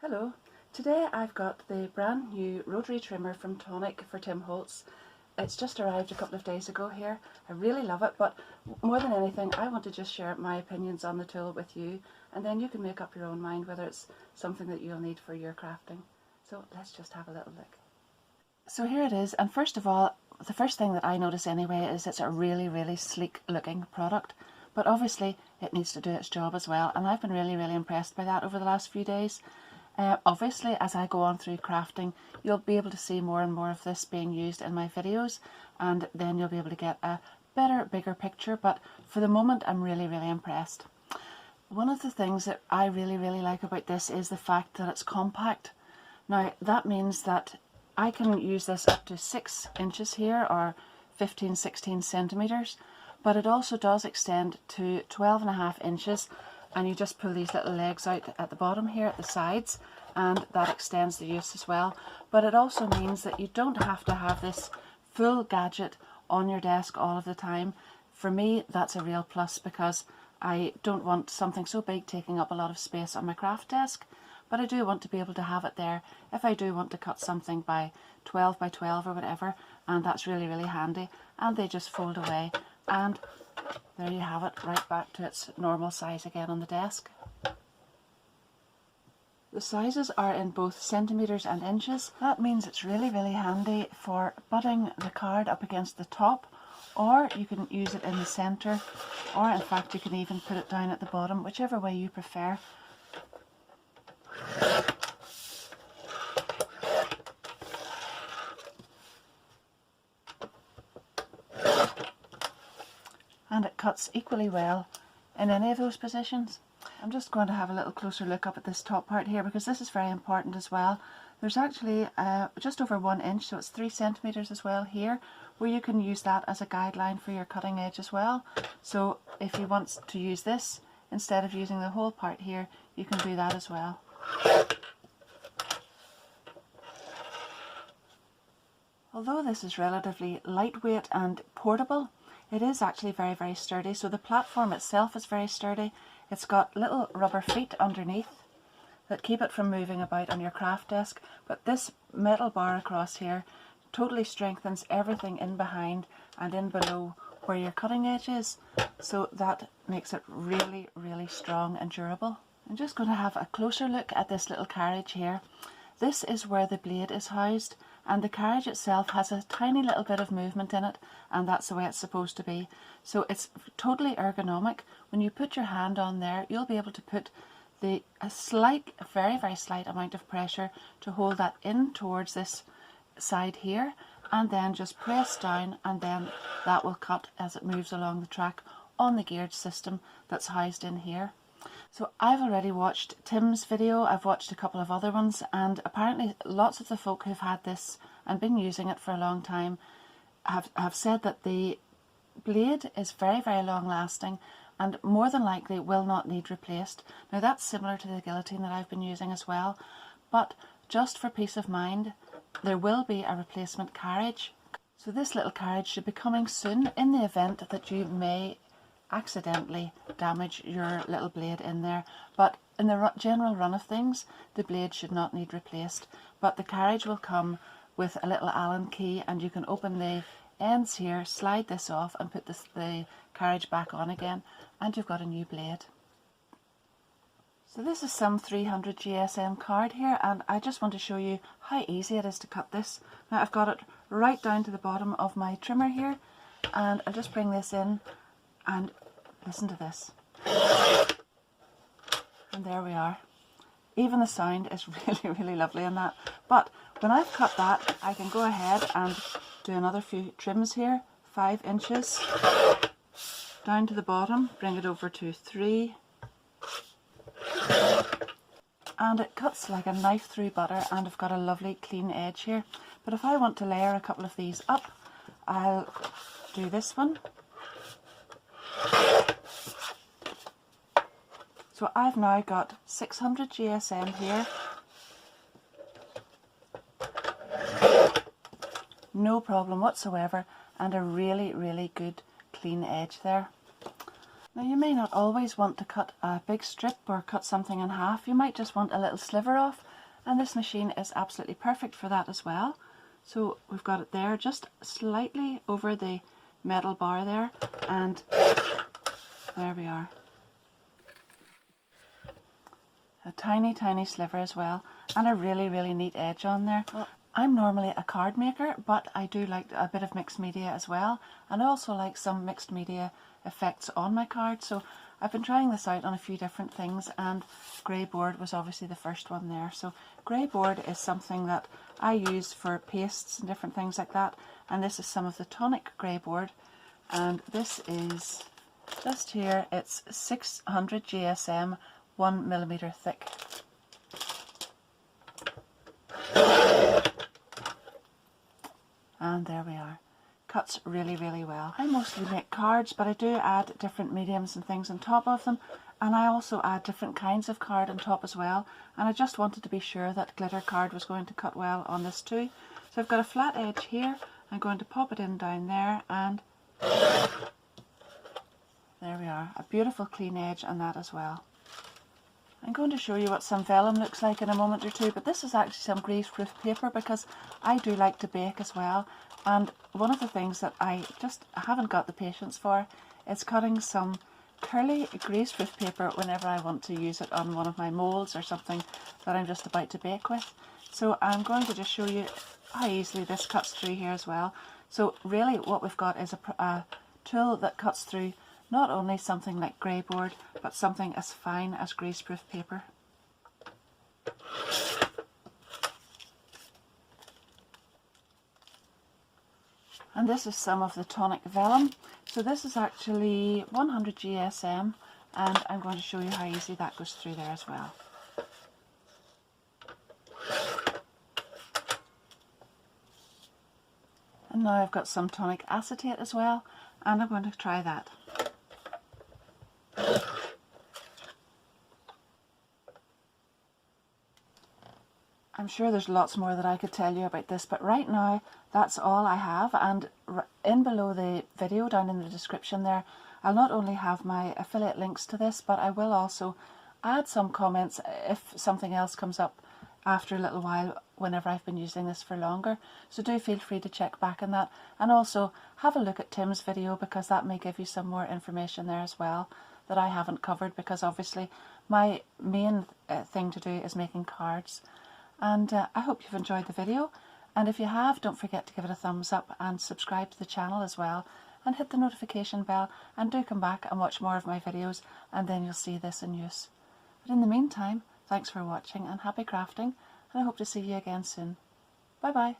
Hello, today I've got the brand new rotary trimmer from Tonic for Tim Holtz. It's just arrived a couple of days ago here. I really love it, but more than anything I want to just share my opinions on the tool with you, and then you can make up your own mind whether it's something that you'll need for your crafting. So let's just have a little look. So here it is, and first of all, the first thing that I notice anyway is it's a really sleek looking product. But obviously it needs to do its job as well, and I've been really impressed by that over the last few days. Obviously, as I go on through crafting, you'll be able to see more and more of this being used in my videos, and then you'll be able to get a better, bigger picture. But for the moment, I'm really impressed. One of the things that I really like about this is the fact that it's compact. Now, that means that I can use this up to 6 inches here, or 15-16 centimeters, but it also does extend to 12.5 inches. And you just pull these little legs out at the bottom here at the sides, and that extends the use as well. But it also means that you don't have to have this full gadget on your desk all of the time. For me, that's a real plus, because I don't want something so big taking up a lot of space on my craft desk, but I do want to be able to have it there if I do want to cut something by 12 by 12 or whatever, and that's really handy. And they just fold away, and there you have it, right back to its normal size again on the desk. The sizes are in both centimeters and inches. That means it's really handy for butting the card up against the top, or you can use it in the center, or in fact you can even put it down at the bottom, whichever way you prefer. And it cuts equally well in any of those positions. I'm just going to have a little closer look up at this top part here, because this is very important as well. There's actually just over 1 inch, so it's 3 centimeters as well here, where you can use that as a guideline for your cutting edge as well. So if you want to use this instead of using the whole part here, you can do that as well. Although this is relatively lightweight and portable, it is actually very sturdy. So the platform itself is very sturdy. It's got little rubber feet underneath that keep it from moving about on your craft desk, but this metal bar across here totally strengthens everything in behind and in below where your cutting edge is, so that makes it really strong and durable. I'm just going to have a closer look at this little carriage here. This is where the blade is housed, and the carriage itself has a tiny little bit of movement in it, and that's the way it's supposed to be. So it's totally ergonomic. When you put your hand on there, you'll be able to put a very slight amount of pressure to hold that in towards this side here, and then just press down, and then that will cut as it moves along the track on the geared system that's housed in here. So I've already watched Tim's video, I've watched a couple of other ones, and apparently lots of the folk who've had this and been using it for a long time have said that the blade is very long lasting and more than likely will not need replaced. Now that's similar to the guillotine that I've been using as well, but just for peace of mind, there will be a replacement carriage. So this little carriage should be coming soon, in the event that you may accidentally damage your little blade in there. But in the general run of things, the blade should not need replaced, but the carriage will come with a little Allen key, and you can open the ends here, slide this off, and put the carriage back on again, and you've got a new blade. So this is some 300 GSM card here, and I just want to show you how easy it is to cut this. Now I've got it right down to the bottom of my trimmer here, and I'll just bring this in, and listen to this. And there we are. Even the sound is really lovely in that. But when I've cut that, I can go ahead and do another few trims here. 5 inches down to the bottom, bring it over to 3, and it cuts like a knife through butter, and I've got a lovely clean edge here. But if I want to layer a couple of these up, I'll do this one. So I've now got 600 GSM here. No problem whatsoever, and a really good clean edge there. Now you may not always want to cut a big strip or cut something in half. You might just want a little sliver off, And this machine is absolutely perfect for that as well. So we've got it there just slightly over the metal bar there, and there we are. A tiny, tiny sliver as well, and a really, really neat edge on there. Well, I'm normally a card maker, but I do like a bit of mixed media as well, and I also like some mixed media effects on my cards. So I've been trying this out on a few different things, and grey board was obviously the first one there. So grey board is something that I use for pastes and different things like that, and this is some of the Tonic grey board, and this is just here, it's 600 GSM, 1 millimeter thick. And there we are. Cuts really, really well. I mostly make cards, but I do add different mediums and things on top of them, and I also add different kinds of card on top as well, and I just wanted to be sure that glitter card was going to cut well on this too. So I've got a flat edge here, I'm going to pop it in down there, and there we are. A beautiful clean edge on that as well. I'm going to show you what some vellum looks like in a moment or two, but this is actually some greaseproof paper because I do like to bake as well, and one of the things that I just haven't got the patience for is cutting some curly greaseproof paper whenever I want to use it on one of my moulds or something that I'm just about to bake with. So I'm going to just show you how easily this cuts through here as well. So really what we've got is a tool that cuts through not only something like grey board, but something as fine as greaseproof paper. And this is some of the Tonic vellum. So this is actually 100 GSM, and I'm going to show you how easy that goes through there as well. And now I've got some Tonic acetate as well, and I'm going to try that. I'm sure there's lots more that I could tell you about this, but right now that's all I have, and in below the video down in the description there I'll not only have my affiliate links to this, but I will also add some comments if something else comes up after a little while whenever I've been using this for longer. So do feel free to check back on that, and also have a look at Tim's video because that may give you some more information there as well that I haven't covered, because obviously my main thing to do is making cards. And I hope you've enjoyed the video, and if you have, don't forget to give it a thumbs up and subscribe to the channel as well, and hit the notification bell, and do come back and watch more of my videos, and then you'll see this in use. But in the meantime, thanks for watching and happy crafting, and I hope to see you again soon. Bye bye.